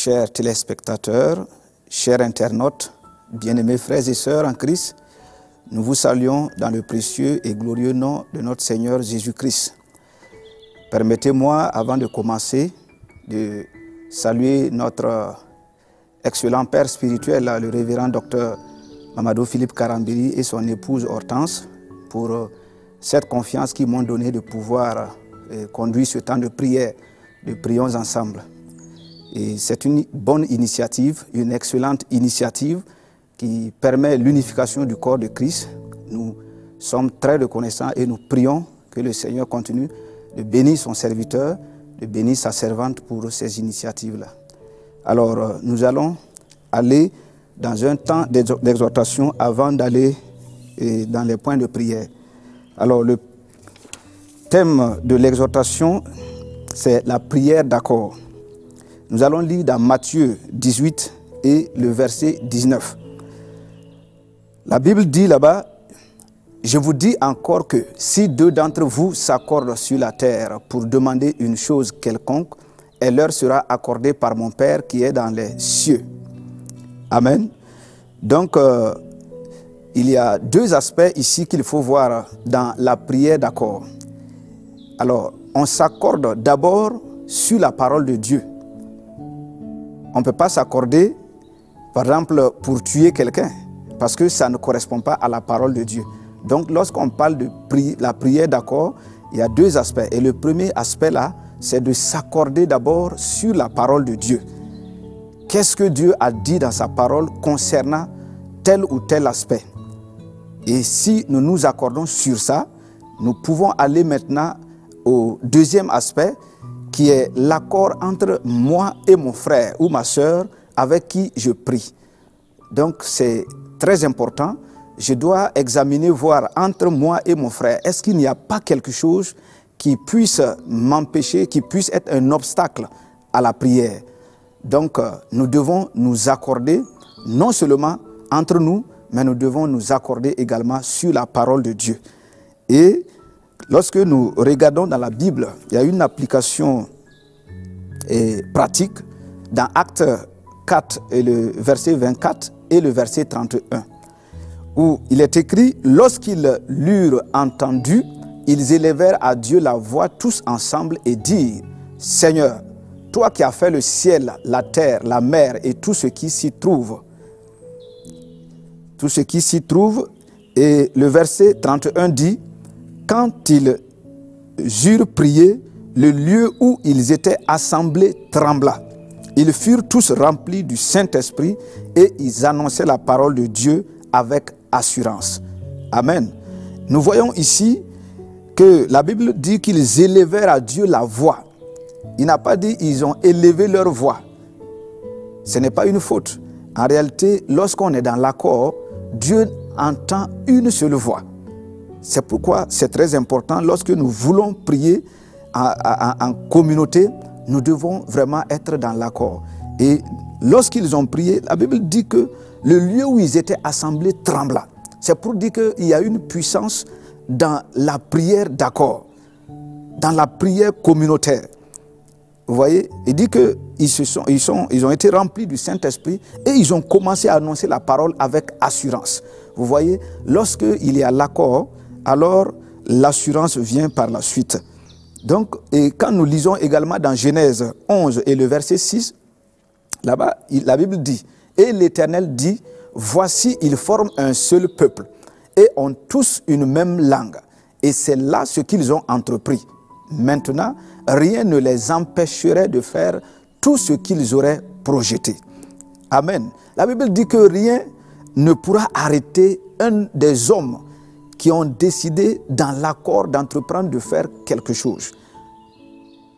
chers téléspectateurs, chers internautes, bien-aimés frères et sœurs en Christ, nous vous saluons dans le précieux et glorieux nom de notre Seigneur Jésus-Christ. Permettez-moi, avant de commencer, de saluer notre excellent père spirituel, le révérend docteur Mamadou Philippe Karambiri et son épouse Hortense, pour cette confiance qu'ils m'ont donnée de pouvoir conduire ce temps de prière, de prions ensemble. Et c'est une bonne initiative, une excellente initiative qui permet l'unification du corps de Christ. Nous sommes très reconnaissants et nous prions que le Seigneur continue de bénir son serviteur, de bénir sa servante pour ces initiatives-là. Alors, nous allons aller dans un temps d'exhortation avant d'aller dans les points de prière. Alors, le thème de l'exhortation, c'est la prière d'accord. Nous allons lire dans Matthieu 18 et le verset 19. La Bible dit là-bas, « Je vous dis encore que si deux d'entre vous s'accordent sur la terre pour demander une chose quelconque, elle leur sera accordée par mon Père qui est dans les cieux. » Amen. Donc, il y a deux aspects ici qu'il faut voir dans la prière d'accord. Alors, on s'accorde d'abord sur la parole de Dieu. On ne peut pas s'accorder, par exemple, pour tuer quelqu'un, parce que ça ne correspond pas à la parole de Dieu. Donc, lorsqu'on parle de la prière d'accord, il y a deux aspects. Et le premier aspect là, c'est de s'accorder d'abord sur la parole de Dieu. Qu'est-ce que Dieu a dit dans sa parole concernant tel ou tel aspect? Et si nous nous accordons sur ça, nous pouvons aller maintenant au deuxième aspect, qui est l'accord entre moi et mon frère ou ma soeur avec qui je prie. Donc c'est très important. Je dois examiner, voir entre moi et mon frère, est-ce qu'il n'y a pas quelque chose qui puisse m'empêcher, qui puisse être un obstacle à la prière. Donc nous devons nous accorder, non seulement entre nous, mais nous devons nous accorder également sur la parole de Dieu. Et lorsque nous regardons dans la Bible, il y a une application pratique dans Actes 4 et le verset 24 et le verset 31, où il est écrit, « Lorsqu'ils l'eurent entendu, ils élevèrent à Dieu la voix tous ensemble et dirent, « Seigneur, toi qui as fait le ciel, la terre, la mer et tout ce qui s'y trouve. » Tout ce qui s'y trouve. Et le verset 31 dit, « Quand ils eurent prié, le lieu où ils étaient assemblés trembla. Ils furent tous remplis du Saint-Esprit et ils annonçaient la parole de Dieu avec assurance. » Amen. Nous voyons ici que la Bible dit qu'ils élevèrent à Dieu la voix. Il n'a pas dit qu'ils ont élevé leur voix. Ce n'est pas une faute. En réalité, lorsqu'on est dans l'accord, Dieu entend une seule voix. C'est pourquoi c'est très important, lorsque nous voulons prier en communauté, nous devons vraiment être dans l'accord. Et lorsqu'ils ont prié, la Bible dit que le lieu où ils étaient assemblés trembla. C'est pour dire qu'il y a une puissance dans la prière d'accord, dans la prière communautaire. Vous voyez, il dit qu'ils ont été remplis du Saint-Esprit et ils ont commencé à annoncer la parole avec assurance. Vous voyez, lorsqu'il y a l'accord, alors l'assurance vient par la suite. Donc, et quand nous lisons également dans Genèse 11 et le verset 6, là-bas, la Bible dit, « Et l'Éternel dit, voici, ils forment un seul peuple et ont tous une même langue. Et c'est là ce qu'ils ont entrepris. Maintenant, rien ne les empêcherait de faire tout ce qu'ils auraient projeté. » Amen. La Bible dit que rien ne pourra arrêter un des hommes qui ont décidé dans l'accord d'entreprendre de faire quelque chose.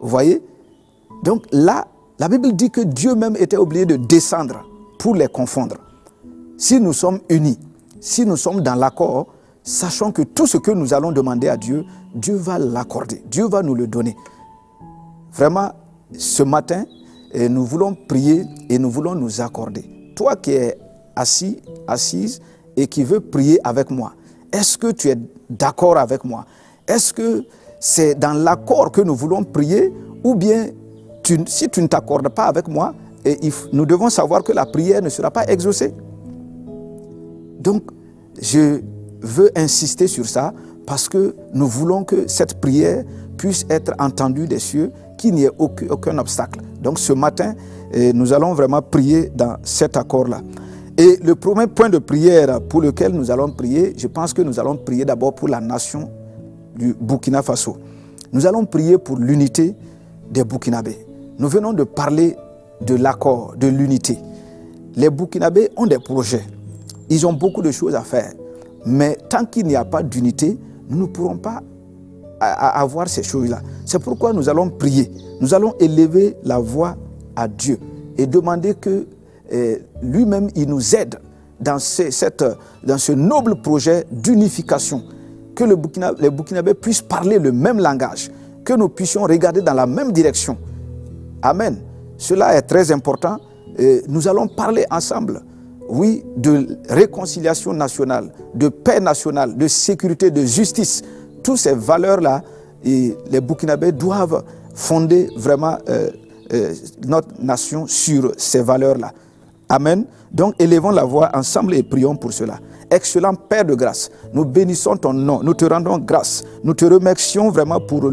Vous voyez? Donc là, la Bible dit que Dieu même était obligé de descendre pour les confondre. Si nous sommes unis, si nous sommes dans l'accord, sachons que tout ce que nous allons demander à Dieu, Dieu va l'accorder, Dieu va nous le donner. Vraiment, ce matin, nous voulons prier et nous voulons nous accorder. Toi qui es assis, assise et qui veux prier avec moi, est-ce que tu es d'accord avec moi? Est-ce que c'est dans l'accord que nous voulons prier ou bien si tu ne t'accordes pas avec moi, et nous devons savoir que la prière ne sera pas exaucée. Donc, je veux insister sur ça parce que nous voulons que cette prière puisse être entendue des cieux, qu'il n'y ait aucun obstacle. Donc, ce matin, nous allons vraiment prier dans cet accord-là. Et le premier point de prière pour lequel nous allons prier, je pense que nous allons prier d'abord pour la nation du Burkina Faso. Nous allons prier pour l'unité des Burkinabés. Nous venons de parler de l'accord, de l'unité. Les Burkinabés ont des projets. Ils ont beaucoup de choses à faire. Mais tant qu'il n'y a pas d'unité, nous ne pourrons pas avoir ces choses-là. C'est pourquoi nous allons prier. Nous allons élever la voix à Dieu et demander que lui-même, il nous aide dans ce noble projet d'unification. Que les Burkinabés puissent parler le même langage. Que nous puissions regarder dans la même direction. Amen. Cela est très important. Nous allons parler ensemble, oui, de réconciliation nationale, de paix nationale, de sécurité, de justice. Toutes ces valeurs-là, les Burkinabés doivent fonder vraiment notre nation sur ces valeurs-là. Amen. Donc, élevons la voix ensemble et prions pour cela. Excellent Père de grâce, nous bénissons ton nom, nous te rendons grâce, nous te remercions vraiment pour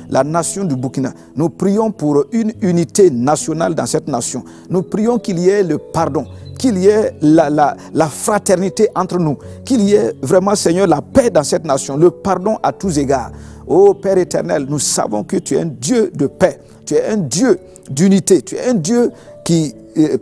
la nation du Burkina. Nous prions pour une unité nationale dans cette nation. Nous prions qu'il y ait le pardon, qu'il y ait la fraternité entre nous, qu'il y ait vraiment, Seigneur, la paix dans cette nation, le pardon à tous égards. Ô Père éternel, nous savons que tu es un Dieu de paix, tu es un Dieu d'unité, tu es un Dieu qui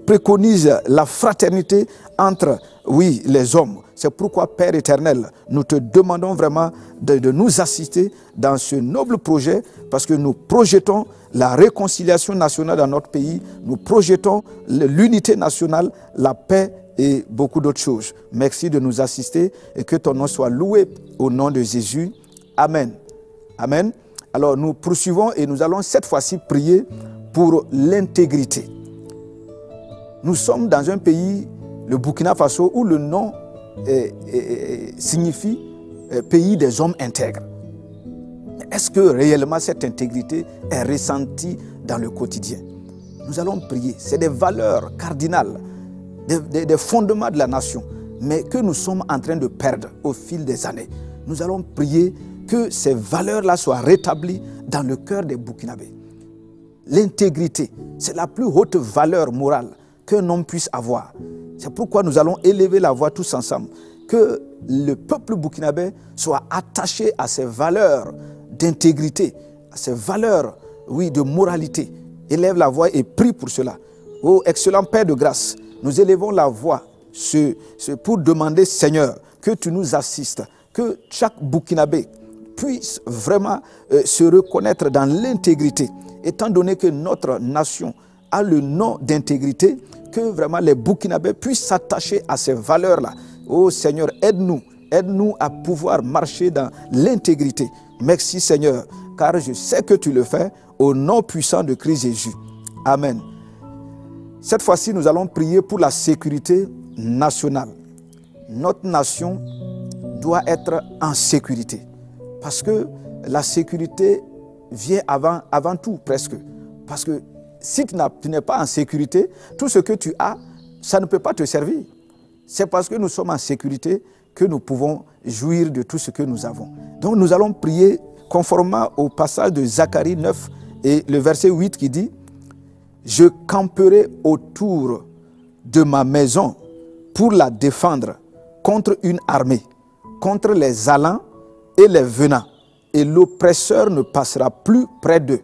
préconise la fraternité entre, oui, les hommes. C'est pourquoi, Père éternel, nous te demandons vraiment de nous assister dans ce noble projet parce que nous projetons la réconciliation nationale dans notre pays, nous projetons l'unité nationale, la paix et beaucoup d'autres choses. Merci de nous assister et que ton nom soit loué au nom de Jésus. Amen. Amen. Alors nous poursuivons et nous allons cette fois-ci prier pour l'intégrité. Nous sommes dans un pays, le Burkina Faso, où le nom signifie pays des hommes intègres. Est-ce que réellement cette intégrité est ressentie dans le quotidien? Nous allons prier. C'est des valeurs cardinales, des fondements de la nation, mais que nous sommes en train de perdre au fil des années. Nous allons prier que ces valeurs-là soient rétablies dans le cœur des Burkinabés. L'intégrité, c'est la plus haute valeur morale qu'un homme puisse avoir. C'est pourquoi nous allons élever la voix tous ensemble. Que le peuple burkinabé soit attaché à ces valeurs d'intégrité, à ces valeurs, oui, de moralité. Élève la voix et prie pour cela. Oh, excellent Père de grâce, nous élevons la voix pour demander, Seigneur, que tu nous assistes, que chaque Burkinabé puisse vraiment se reconnaître dans l'intégrité, étant donné que notre nation a le nom d'intégrité, que vraiment les Burkinabés puissent s'attacher à ces valeurs-là. Oh Seigneur, aide-nous à pouvoir marcher dans l'intégrité. Merci Seigneur, car je sais que tu le fais au nom puissant de Christ Jésus. Amen. Cette fois-ci, nous allons prier pour la sécurité nationale. Notre nation doit être en sécurité, parce que la sécurité vient avant tout presque. Parce que si tu n'es pas en sécurité, tout ce que tu as, ça ne peut pas te servir. C'est parce que nous sommes en sécurité que nous pouvons jouir de tout ce que nous avons. Donc nous allons prier conformément au passage de Zacharie 9 et le verset 8 qui dit « Je camperai autour de ma maison pour la défendre contre une armée, contre les allants et les venants, et l'oppresseur ne passera plus près d'eux.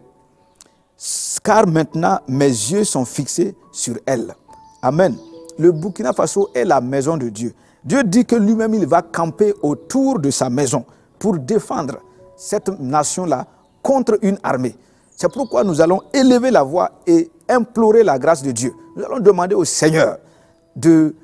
Car maintenant mes yeux sont fixés sur elle. » Amen. Le Burkina Faso est la maison de Dieu. Dieu dit que lui-même il va camper autour de sa maison pour défendre cette nation-là contre une armée. C'est pourquoi nous allons élever la voix et implorer la grâce de Dieu. Nous allons demander au Seigneur de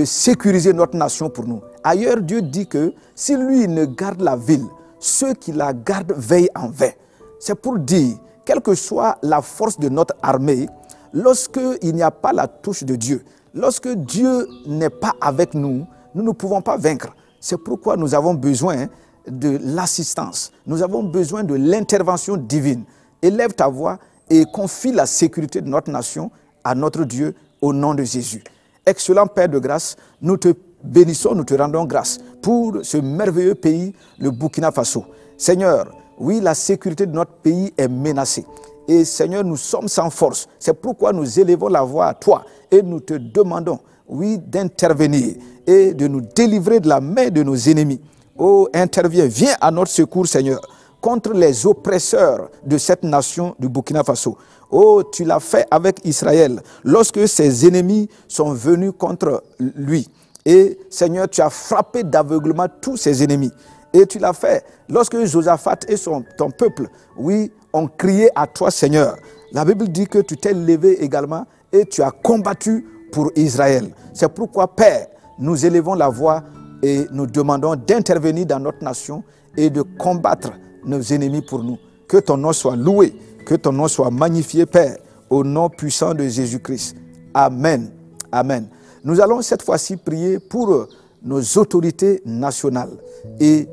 sécuriser notre nation pour nous. Ailleurs, Dieu dit que si lui ne garde la ville, ceux qui la gardent veillent en vain. C'est pour dire, quelle que soit la force de notre armée, lorsqu'il n'y a pas la touche de Dieu, lorsque Dieu n'est pas avec nous, nous ne pouvons pas vaincre. C'est pourquoi nous avons besoin de l'assistance. Nous avons besoin de l'intervention divine. Élève ta voix et confie la sécurité de notre nation à notre Dieu au nom de Jésus. Excellent Père de grâce, nous te bénissons, nous te rendons grâce pour ce merveilleux pays, le Burkina Faso. Seigneur, oui, la sécurité de notre pays est menacée. Et Seigneur, nous sommes sans force. C'est pourquoi nous élevons la voix à toi et nous te demandons, oui, d'intervenir et de nous délivrer de la main de nos ennemis. Oh, interviens, viens à notre secours, Seigneur, contre les oppresseurs de cette nation du Burkina Faso. Oh, tu l'as fait avec Israël lorsque ses ennemis sont venus contre lui. Et Seigneur, tu as frappé d'aveuglement tous ses ennemis. Et tu l'as fait lorsque Josaphat et ton peuple, oui, ont crié à toi, Seigneur. La Bible dit que tu t'es levé également et tu as combattu pour Israël. C'est pourquoi, Père, nous élevons la voix et nous demandons d'intervenir dans notre nation et de combattre nos ennemis pour nous. Que ton nom soit loué, que ton nom soit magnifié, Père, au nom puissant de Jésus-Christ. Amen. Amen. Nous allons cette fois-ci prier pour nos autorités nationales et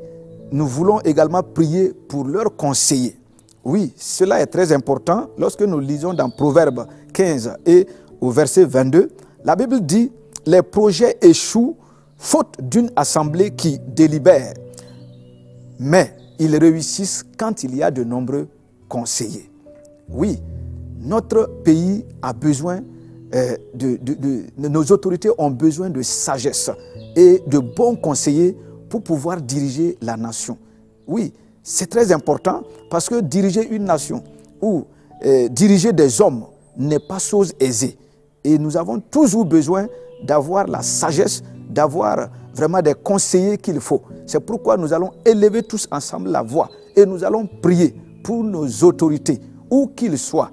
nous voulons également prier pour leurs conseillers. Oui, cela est très important. Lorsque nous lisons dans Proverbes 15 et au verset 22, la Bible dit « Les projets échouent faute d'une assemblée qui délibère, mais ils réussissent quand il y a de nombreux conseillers. » Oui, notre pays a besoin, nos autorités ont besoin de sagesse et de bons conseillers pour pouvoir diriger la nation. Oui, c'est très important parce que diriger une nation ou diriger des hommes n'est pas chose aisée. Et nous avons toujours besoin d'avoir la sagesse, d'avoir vraiment des conseillers qu'il faut. C'est pourquoi nous allons élever tous ensemble la voix et nous allons prier pour nos autorités, où qu'elles soient,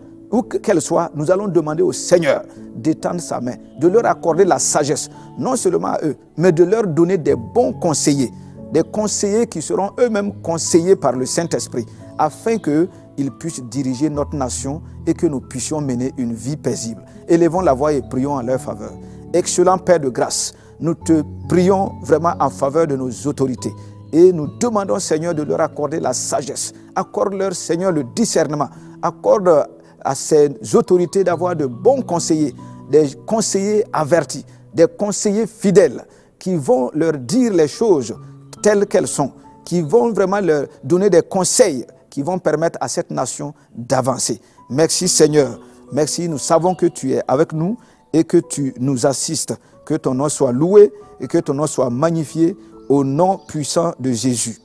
nous allons demander au Seigneur d'étendre sa main, de leur accorder la sagesse, non seulement à eux, mais de leur donner des bons conseillers, des conseillers qui seront eux-mêmes conseillés par le Saint-Esprit, afin qu'ils puissent diriger notre nation et que nous puissions mener une vie paisible. Élevons la voix et prions en leur faveur. Excellent Père de grâce, nous te prions vraiment en faveur de nos autorités et nous demandons, Seigneur, de leur accorder la sagesse. Accorde-leur, Seigneur, le discernement. Accorde à ces autorités d'avoir de bons conseillers, des conseillers avertis, des conseillers fidèles qui vont leur dire les choses telles qu'elles sont, qui vont vraiment leur donner des conseils qui vont permettre à cette nation d'avancer. Merci Seigneur, merci, nous savons que tu es avec nous et que tu nous assistes. Que ton nom soit loué et que ton nom soit magnifié au nom puissant de Jésus.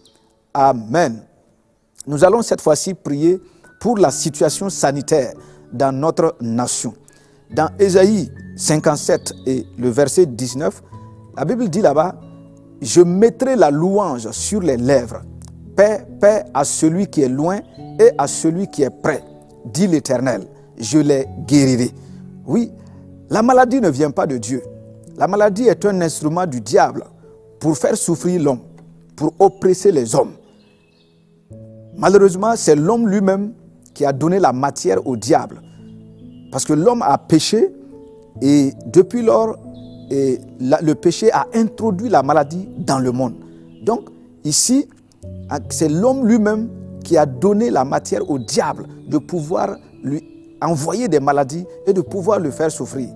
Amen. Nous allons cette fois-ci prier pour la situation sanitaire dans notre nation. Dans Ésaïe 57 et le verset 19, la Bible dit là-bas, « Je mettrai la louange sur les lèvres. Paix, paix à celui qui est loin et à celui qui est près, dit l'Éternel. Je les guérirai. » Oui, la maladie ne vient pas de Dieu. La maladie est un instrument du diable pour faire souffrir l'homme, pour oppresser les hommes. Malheureusement, c'est l'homme lui-même qui a donné la matière au diable. Parce que l'homme a péché et depuis lors, le péché a introduit la maladie dans le monde. Donc ici, c'est l'homme lui-même qui a donné la matière au diable de pouvoir lui envoyer des maladies et de pouvoir le faire souffrir.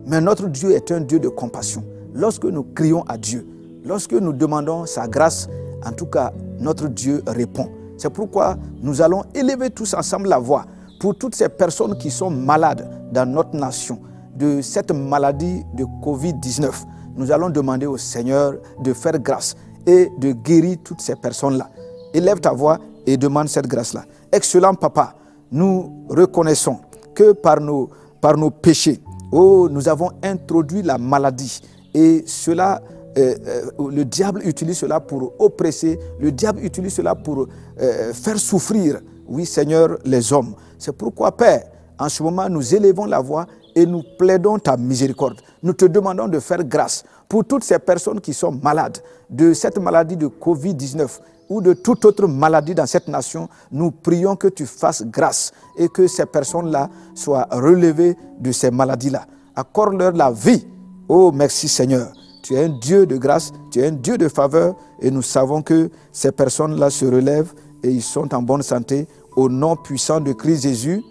Mais notre Dieu est un Dieu de compassion. Lorsque nous crions à Dieu, lorsque nous demandons sa grâce, en tout cas, notre Dieu répond. C'est pourquoi nous allons élever tous ensemble la voix pour toutes ces personnes qui sont malades dans notre nation de cette maladie de Covid-19. Nous allons demander au Seigneur de faire grâce et de guérir toutes ces personnes-là. Élève ta voix et demande cette grâce-là. Excellent Papa, nous reconnaissons que par nos péchés, nous avons introduit la maladie et cela, le diable utilise cela pour oppresser, le diable utilise cela pour faire souffrir, oui Seigneur, les hommes. C'est pourquoi Père, en ce moment nous élevons la voix et nous plaidons ta miséricorde. Nous te demandons de faire grâce pour toutes ces personnes qui sont malades de cette maladie de Covid-19 ou de toute autre maladie dans cette nation. Nous prions que tu fasses grâce et que ces personnes-là soient relevées de ces maladies-là. Accorde-leur la vie. Oh, merci Seigneur. Tu es un Dieu de grâce, tu es un Dieu de faveur et nous savons que ces personnes-là se relèvent et ils sont en bonne santé. Au nom puissant de Christ Jésus.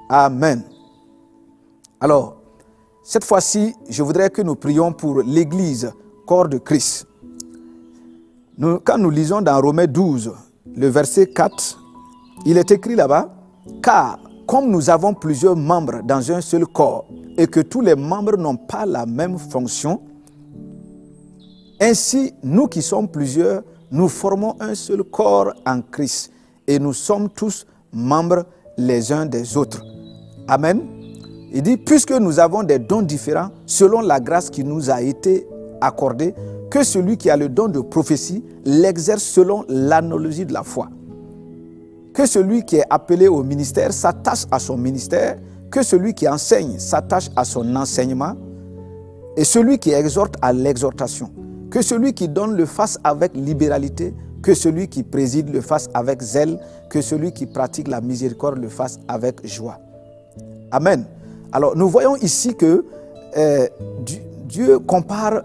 Amen. Alors, cette fois-ci, je voudrais que nous prions pour l'Église, corps de Christ. Quand nous lisons dans Romains 12, le verset 4, il est écrit là-bas, « Car comme nous avons plusieurs membres dans un seul corps et que tous les membres n'ont pas la même fonction, ainsi, nous qui sommes plusieurs, nous formons un seul corps en Christ et nous sommes tous membres les uns des autres. » Amen. Il dit, puisque nous avons des dons différents selon la grâce qui nous a été accordée, que celui qui a le don de prophétie l'exerce selon l'analogie de la foi. Que celui qui est appelé au ministère s'attache à son ministère, que celui qui enseigne s'attache à son enseignement, et celui qui exhorte à l'exhortation. Que celui qui donne le fasse avec libéralité, que celui qui préside le fasse avec zèle, que celui qui pratique la miséricorde le fasse avec joie. Amen. Alors nous voyons ici que Dieu compare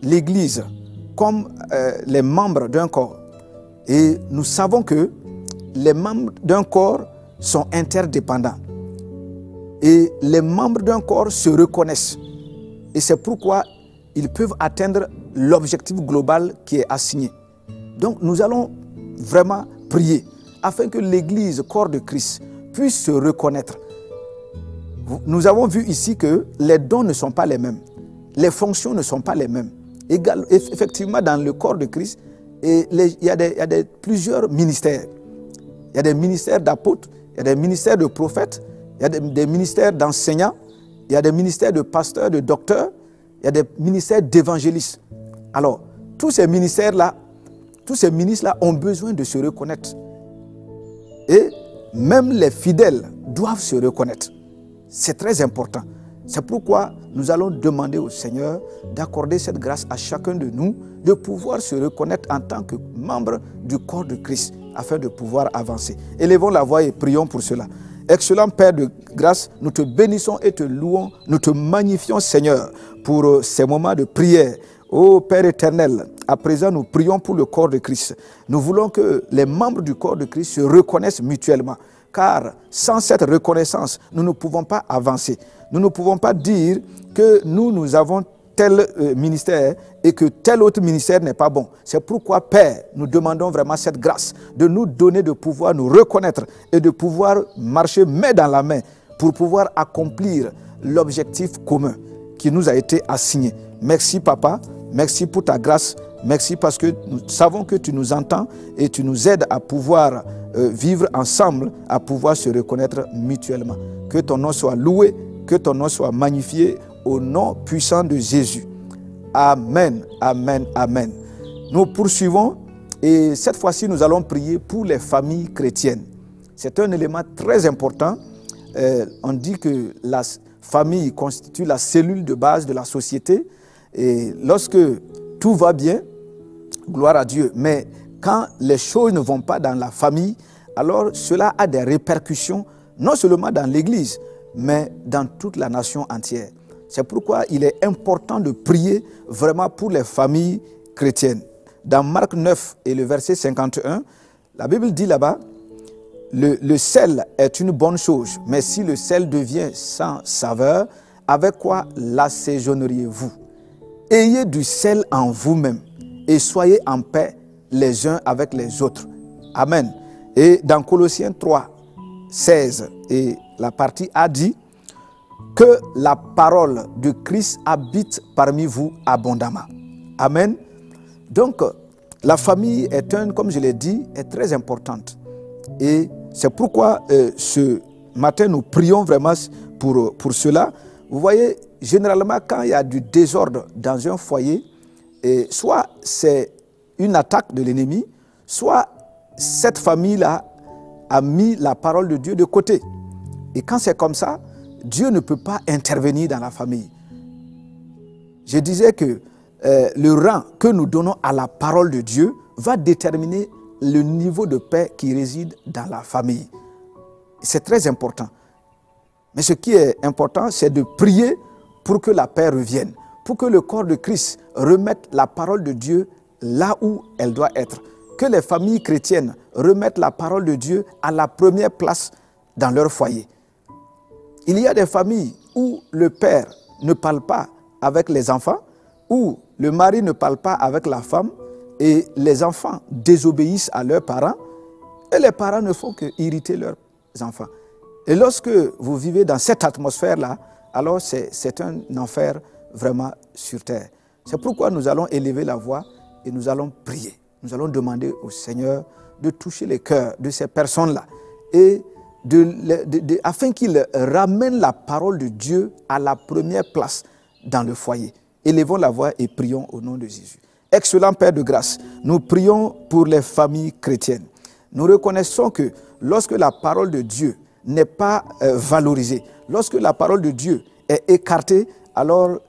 l'Église comme les membres d'un corps. Et nous savons que les membres d'un corps sont interdépendants. Et les membres d'un corps se reconnaissent. Et c'est pourquoi ils peuvent atteindre l'objectif global qui est assigné. Donc nous allons vraiment prier afin que l'Église, corps de Christ, puisse se reconnaître. Nous avons vu ici que les dons ne sont pas les mêmes. Les fonctions ne sont pas les mêmes. Effectivement, dans le corps de Christ, il y a plusieurs ministères. Il y a des ministères d'apôtres, il y a des ministères de prophètes, il y a des ministères d'enseignants, il y a des ministères de pasteurs, de docteurs, il y a des ministères d'évangélistes. Alors, tous ces ministères-là, tous ces ministres-là ont besoin de se reconnaître. Et même les fidèles doivent se reconnaître. C'est très important. C'est pourquoi nous allons demander au Seigneur d'accorder cette grâce à chacun de nous, de pouvoir se reconnaître en tant que membre du corps de Christ, afin de pouvoir avancer. Élevons la voix et prions pour cela. Excellent Père de grâce, nous te bénissons et te louons, nous te magnifions Seigneur pour ces moments de prière. Ô Père éternel, à présent nous prions pour le corps de Christ. Nous voulons que les membres du corps de Christ se reconnaissent mutuellement. Car sans cette reconnaissance, nous ne pouvons pas avancer. Nous ne pouvons pas dire que nous avons tel ministère et que tel autre ministère n'est pas bon. C'est pourquoi, Père, nous demandons vraiment cette grâce de nous donner, de pouvoir nous reconnaître et de pouvoir marcher main dans la main pour pouvoir accomplir l'objectif commun qui nous a été assigné. Merci, Papa. Merci pour ta grâce. Merci parce que nous savons que tu nous entends et tu nous aides à pouvoir vivre ensemble, à pouvoir se reconnaître mutuellement. Que ton nom soit loué, que ton nom soit magnifié au nom puissant de Jésus. Amen, amen, amen. Nous poursuivons et cette fois-ci nous allons prier pour les familles chrétiennes. C'est un élément très important. On dit que la famille constitue la cellule de base de la société et lorsque tout va bien, gloire à Dieu, mais quand les choses ne vont pas dans la famille, alors cela a des répercussions, non seulement dans l'Église, mais dans toute la nation entière. C'est pourquoi il est important de prier vraiment pour les familles chrétiennes. Dans Marc 9 et le verset 51, la Bible dit là-bas, le sel est une bonne chose, mais si le sel devient sans saveur, avec quoi l'assaisonneriez-vous? Ayez du sel en vous-même et soyez en paix les uns avec les autres. Amen. Et dans Colossiens 3, 16, et la partie A dit que la parole de Christ habite parmi vous abondamment. Amen. Donc, la famille est comme je l'ai dit, est très importante. Et c'est pourquoi ce matin, nous prions vraiment pour cela. Vous voyez, généralement, quand il y a du désordre dans un foyer, soit c'est une attaque de l'ennemi, soit cette famille-là a mis la parole de Dieu de côté. Et quand c'est comme ça, Dieu ne peut pas intervenir dans la famille. Je disais que le rang que nous donnons à la parole de Dieu va déterminer le niveau de paix qui réside dans la famille. C'est très important. Mais ce qui est important, c'est de prier pour que la paix revienne, pour que le corps de Christ remette la parole de Dieu là où elle doit être. Que les familles chrétiennes remettent la parole de Dieu à la première place dans leur foyer. Il y a des familles où le père ne parle pas avec les enfants, où le mari ne parle pas avec la femme et les enfants désobéissent à leurs parents et les parents ne font que irriter leurs enfants. Et lorsque vous vivez dans cette atmosphère-là, alors c'est un enfer vraiment sur terre. C'est pourquoi nous allons élever la voix et nous allons prier. Nous allons demander au Seigneur de toucher les cœurs de ces personnes-là et afin qu'il ramène la parole de Dieu à la première place dans le foyer. Élevons la voix et prions au nom de Jésus. Excellent Père de grâce, nous prions pour les familles chrétiennes. Nous reconnaissons que lorsque la parole de Dieu n'est pas valorisée, lorsque la parole de Dieu est écartée, alors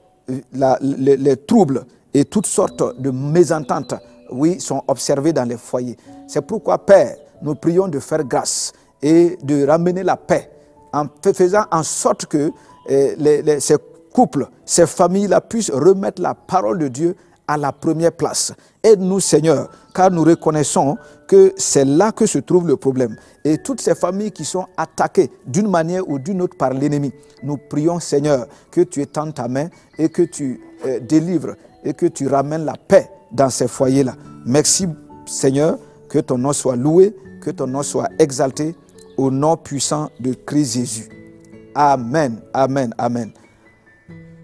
les troubles et toutes sortes de mésententes, oui, sont observés dans les foyers. C'est pourquoi, Père, nous prions de faire grâce et de ramener la paix en faisant en sorte que ces couples, ces familles-là puissent remettre la parole de Dieu à la première place. Aide-nous, Seigneur, car nous reconnaissons que c'est là que se trouve le problème. Et toutes ces familles qui sont attaquées d'une manière ou d'une autre par l'ennemi, nous prions, Seigneur, que tu étendes ta main et que tu délivres et que tu ramènes la paix dans ces foyers-là. Merci, Seigneur, que ton nom soit loué, que ton nom soit exalté au nom puissant de Christ Jésus. Amen, amen, amen.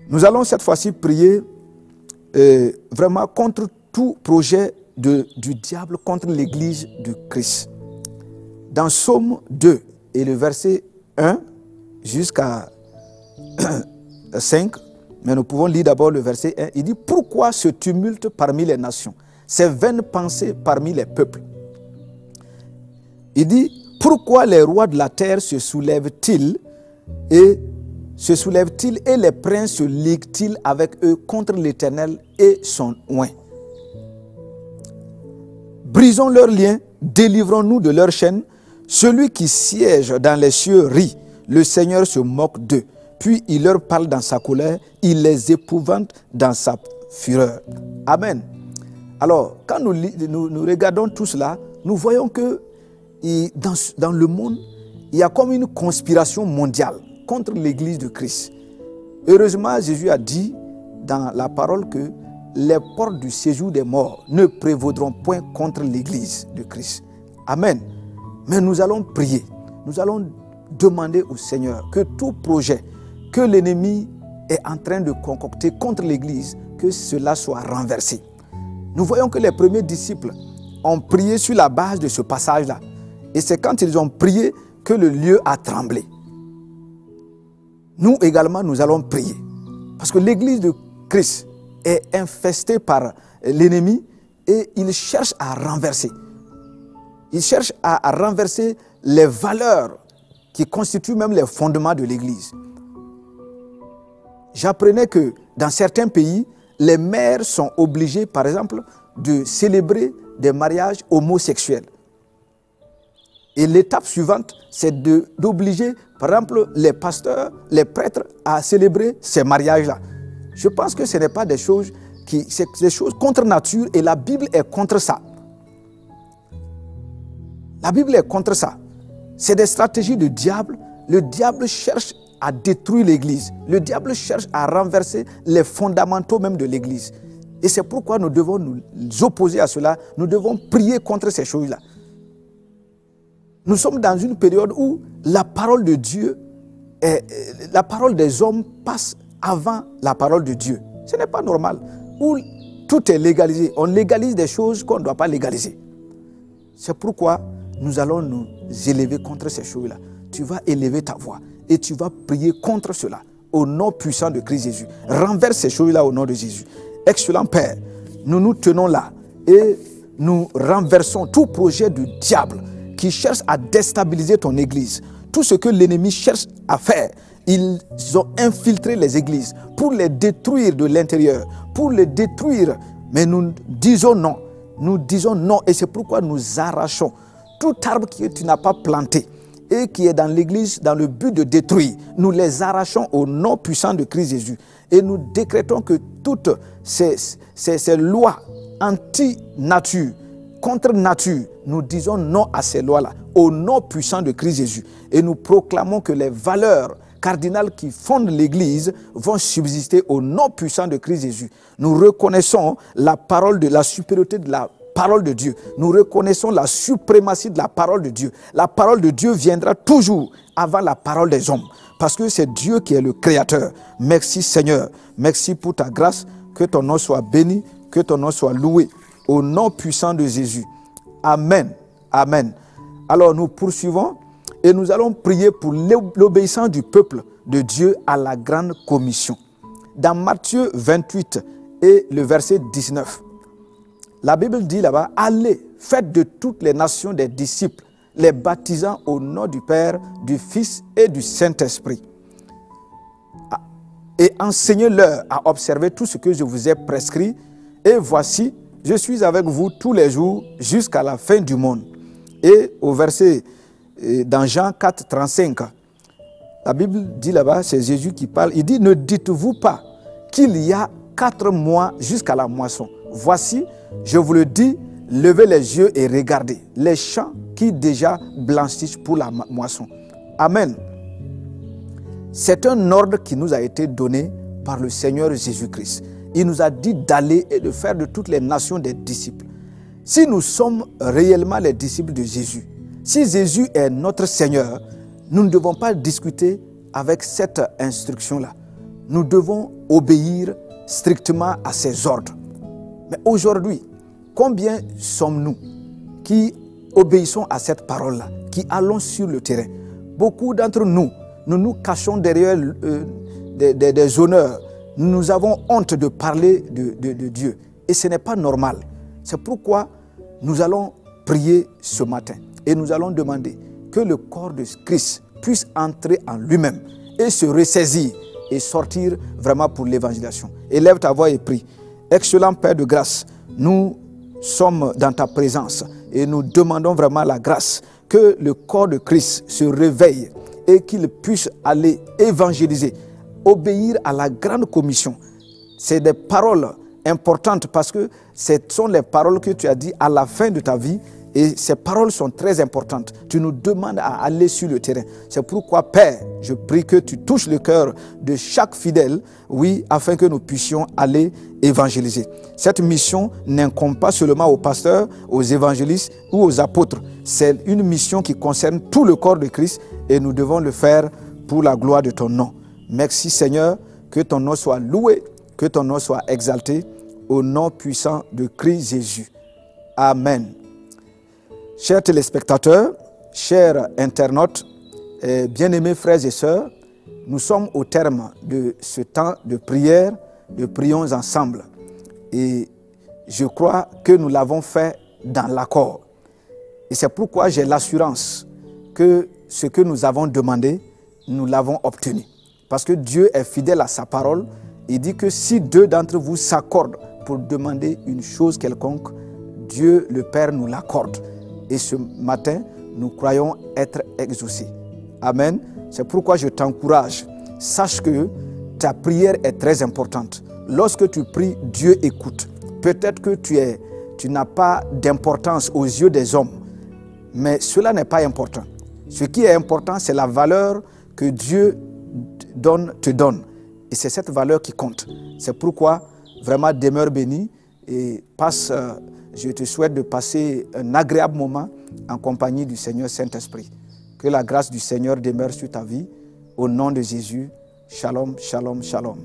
Nous allons cette fois-ci prier vraiment contre tout projet du diable contre l'Église de Christ. Dans Psaume 2 et le verset 1 jusqu'à 5, mais nous pouvons lire d'abord le verset 1, il dit « Pourquoi ce tumulte parmi les nations, ces vaines pensées parmi les peuples ?» Il dit « Pourquoi les rois de la terre se soulèvent-ils et les princes se liguent-ils avec eux contre l'Éternel et son oint? Brisons leurs liens, délivrons-nous de leurs chaînes. Celui qui siège dans les cieux rit, le Seigneur se moque d'eux. Puis il leur parle dans sa colère, il les épouvante dans sa fureur. » Amen. Alors, quand nous regardons tout cela, nous voyons que dans le monde, il y a comme une conspiration mondiale contre l'Église de Christ. Heureusement, Jésus a dit dans la parole que les portes du séjour des morts ne prévaudront point contre l'Église de Christ. Amen. Mais nous allons prier, nous allons demander au Seigneur que tout projet que l'ennemi est en train de concocter contre l'Église, que cela soit renversé. Nous voyons que les premiers disciples ont prié sur la base de ce passage-là. Et c'est quand ils ont prié que le lieu a tremblé. Nous également, nous allons prier. Parce que l'Église de Christ est infestée par l'ennemi et il cherche à renverser. Il cherche à renverser les valeurs qui constituent même les fondements de l'Église. J'apprenais que dans certains pays, les mères sont obligées, par exemple, de célébrer des mariages homosexuels. Et l'étape suivante, c'est d'obliger, par exemple, les pasteurs, les prêtres à célébrer ces mariages-là. Je pense que ce n'est pas des choses c'est des choses contre nature et la Bible est contre ça. La Bible est contre ça. C'est des stratégies du diable. Le diable cherche à détruire l'Église. Le diable cherche à renverser les fondamentaux même de l'Église. Et c'est pourquoi nous devons nous opposer à cela. Nous devons prier contre ces choses-là. Nous sommes dans une période où la parole de Dieu, la parole des hommes passe avant la parole de Dieu. Ce n'est pas normal. Où tout est légalisé. On légalise des choses qu'on ne doit pas légaliser. C'est pourquoi nous allons nous élever contre ces choses-là. Tu vas élever ta voix et tu vas prier contre cela au nom puissant de Christ Jésus. Renverse ces choses-là au nom de Jésus. Excellent Père, nous nous tenons là et nous renversons tout projet du diable qui cherche à déstabiliser ton église. Tout ce que l'ennemi cherche à faire, ils ont infiltré les églises pour les détruire de l'intérieur, pour les détruire. Mais nous disons non. Nous disons non et c'est pourquoi nous arrachons tout arbre que tu n'as pas planté et qui est dans l'église dans le but de détruire. Nous les arrachons au nom puissant de Christ Jésus. Et nous décrétons que toutes ces lois anti-nature, contre nature, nous disons non à ces lois-là, au nom puissant de Christ Jésus. Et nous proclamons que les valeurs cardinales qui fondent l'Église vont subsister au nom puissant de Christ Jésus. Nous reconnaissons la supériorité de la parole de Dieu. Nous reconnaissons la suprématie de la parole de Dieu. La parole de Dieu viendra toujours avant la parole des hommes. Parce que c'est Dieu qui est le Créateur. Merci Seigneur. Merci pour ta grâce. Que ton nom soit béni. Que ton nom soit loué. Au nom puissant de Jésus. Amen. Amen. Alors nous poursuivons et nous allons prier pour l'obéissance du peuple de Dieu à la grande commission. Dans Matthieu 28 et le verset 19, la Bible dit là-bas, « Allez, faites de toutes les nations des disciples, les baptisant au nom du Père, du Fils et du Saint-Esprit. Et enseignez-leur à observer tout ce que je vous ai prescrit. Et voici, je suis avec vous tous les jours jusqu'à la fin du monde. » Et au verset, dans Jean 4, 35, la Bible dit là-bas, c'est Jésus qui parle, il dit, « Ne dites-vous pas qu'il y a 4 mois jusqu'à la moisson. Voici, je vous le dis, levez les yeux et regardez les champs qui déjà blanchissent pour la moisson. » Amen. C'est un ordre qui nous a été donné par le Seigneur Jésus-Christ. Il nous a dit d'aller et de faire de toutes les nations des disciples. Si nous sommes réellement les disciples de Jésus, si Jésus est notre Seigneur, nous ne devons pas discuter avec cette instruction-là. Nous devons obéir strictement à ses ordres. Mais aujourd'hui, combien sommes-nous qui obéissons à cette parole-là, qui allons sur le terrain? Beaucoup d'entre nous, nous nous cachons derrière des honneurs. Nous avons honte de parler de Dieu. Et ce n'est pas normal. C'est pourquoi nous allons prier ce matin. Et nous allons demander que le corps de Christ puisse entrer en lui-même et se ressaisir et sortir vraiment pour l'évangélisation. Élève ta voix et prie. Excellent Père de grâce, nous sommes dans ta présence et nous demandons vraiment la grâce que le corps de Christ se réveille et qu'il puisse aller évangéliser, obéir à la grande commission. C'est des paroles importantes parce que ce sont les paroles que tu as dit à la fin de ta vie et ces paroles sont très importantes. Tu nous demandes à aller sur le terrain. C'est pourquoi, Père, je prie que tu touches le cœur de chaque fidèle, oui, afin que nous puissions aller évangéliser. Cette mission n'incombe pas seulement aux pasteurs, aux évangélistes ou aux apôtres. C'est une mission qui concerne tout le corps de Christ et nous devons le faire pour la gloire de ton nom. Merci Seigneur, que ton nom soit loué, que ton nom soit exalté au nom puissant de Christ Jésus. Amen. Chers téléspectateurs, chers internautes, bien-aimés frères et sœurs, nous sommes au terme de ce temps de prière, de prions ensemble. Et je crois que nous l'avons fait dans l'accord. Et c'est pourquoi j'ai l'assurance que ce que nous avons demandé, nous l'avons obtenu. Parce que Dieu est fidèle à sa parole. Il dit que si 2 d'entre vous s'accordent pour demander une chose quelconque, Dieu le Père nous l'accorde. Et ce matin, nous croyons être exaucés. Amen. C'est pourquoi je t'encourage. Sache que ta prière est très importante. Lorsque tu pries, Dieu écoute. Peut-être que tu n'as pas d'importance aux yeux des hommes. Mais cela n'est pas important. Ce qui est important, c'est la valeur que Dieu te donne. Et c'est cette valeur qui compte. C'est pourquoi, vraiment, demeure béni et je te souhaite de passer un agréable moment en compagnie du Seigneur Saint-Esprit. Que la grâce du Seigneur demeure sur ta vie. Au nom de Jésus, shalom, shalom, shalom.